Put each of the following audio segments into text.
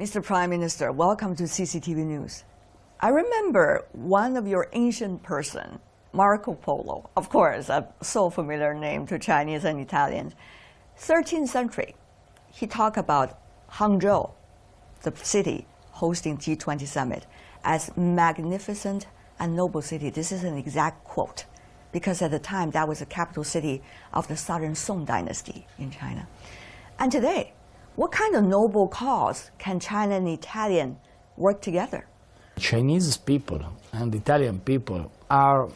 Mr. Prime Minister, welcome to CCTV News. I remember one of your ancient person, Marco Polo, of course, a so familiar name to Chinese and Italians. 13th century, he talked about Hangzhou, the city hosting G20 summit, as magnificent and noble city. This is an exact quote, because at the time that was the capital city of the Southern Song dynasty in China. And today, what kind of noble cause can China and Italian work together? Chinese people and Italian people are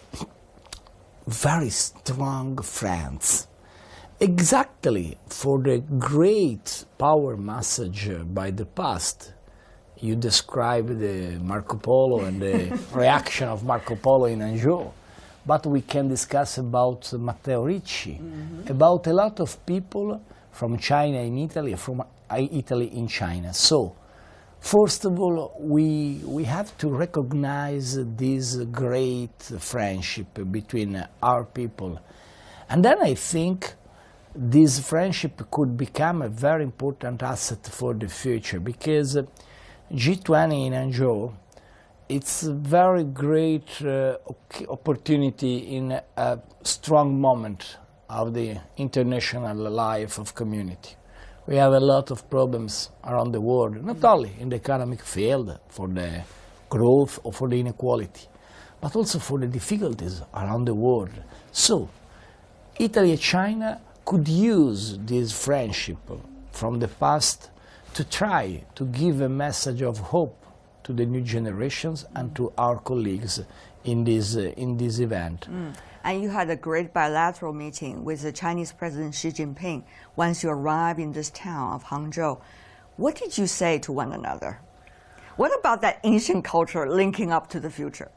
very strong friends. Exactly for the great power message by the past. You described the Marco Polo and the reaction of Marco Polo in Hangzhou. But we can discuss about Matteo Ricci, about a lot of people from China in Italy, from Italy in China. So, first of all, we have to recognize this great friendship between our people. And then I think this friendship could become a very important asset for the future, because G20 in Hangzhou, it's a very great opportunity in a strong moment of the international life of community. We have a lot of problems around the world, not only in the economic field for the growth or for the inequality, but also for the difficulties around the world. So, Italy and China could use this friendship from the past to try to give a message of hope to the new generations and to our colleagues in this event. And you had a great bilateral meeting with the Chinese President Xi Jinping once you arrived in this town of Hangzhou. What did you say to one another? What about that ancient culture linking up to the future?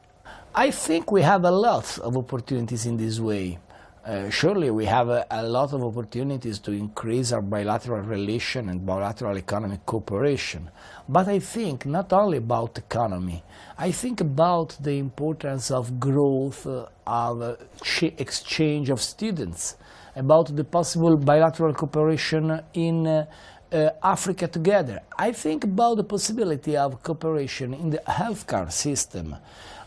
I think we have a lot of opportunities in this way. Surely we have a lot of opportunities to increase our bilateral relation and bilateral economic cooperation. But I think not only about economy, I think about the importance of growth, of exchange of students, about the possible bilateral cooperation in Africa together. I think about the possibility of cooperation in the healthcare system.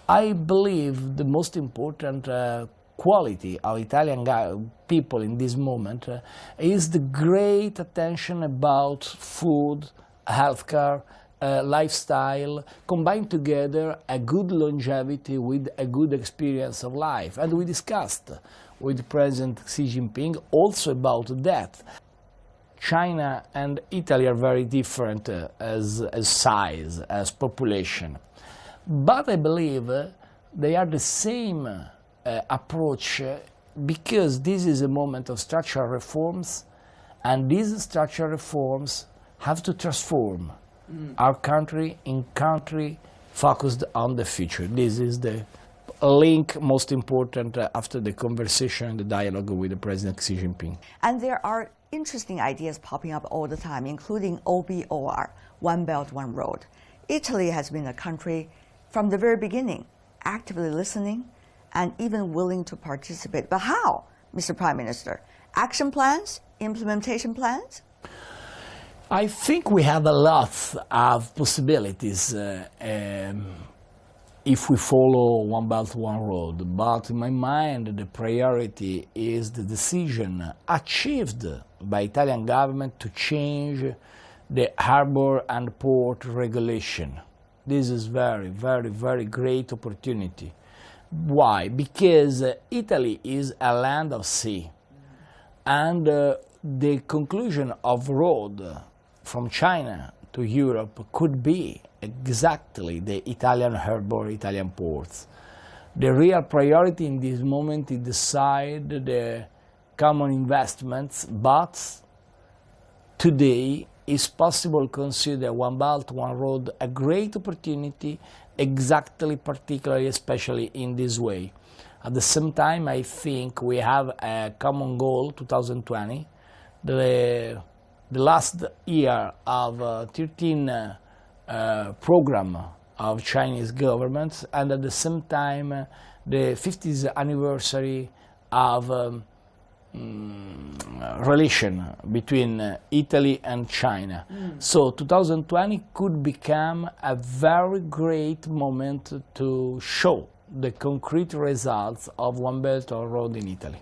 I believe the most important quality of Italian people in this moment is the great attention about food, healthcare, lifestyle, combined together a good longevity with a good experience of life. And we discussed with President Xi Jinping also about that. China and Italy are very different as size, as population. But I believe they are the same approach, because this is a moment of structural reforms, and these structural reforms have to transform our country in country focused on the future. This is the link most important after the conversation and the dialogue with President Xi Jinping. And there are interesting ideas popping up all the time, including OBOR, One Belt, One Road. Italy has been a country from the very beginning actively listening and even willing to participate. But how, Mr. Prime Minister? Action plans? Implementation plans? I think we have a lot of possibilities if we follow One Belt, One Road. But in my mind, the priority is the decision achieved by Italian government to change the harbor and port regulation. This is very, very, very great opportunity. Why? Because Italy is a land of sea, and the conclusion of road from China to Europe could be exactly the Italian harbor, Italian ports. The real priority in this moment is decide the common investments, but today it's possible to consider One Belt, One Road a great opportunity, exactly, particularly, especially in this way. At the same time, I think we have a common goal, 2020, the last year of 13 program of Chinese government, and at the same time, the 50th anniversary of relation between Italy and China. So 2020 could become a very great moment to show the concrete results of One Belt One Road in Italy.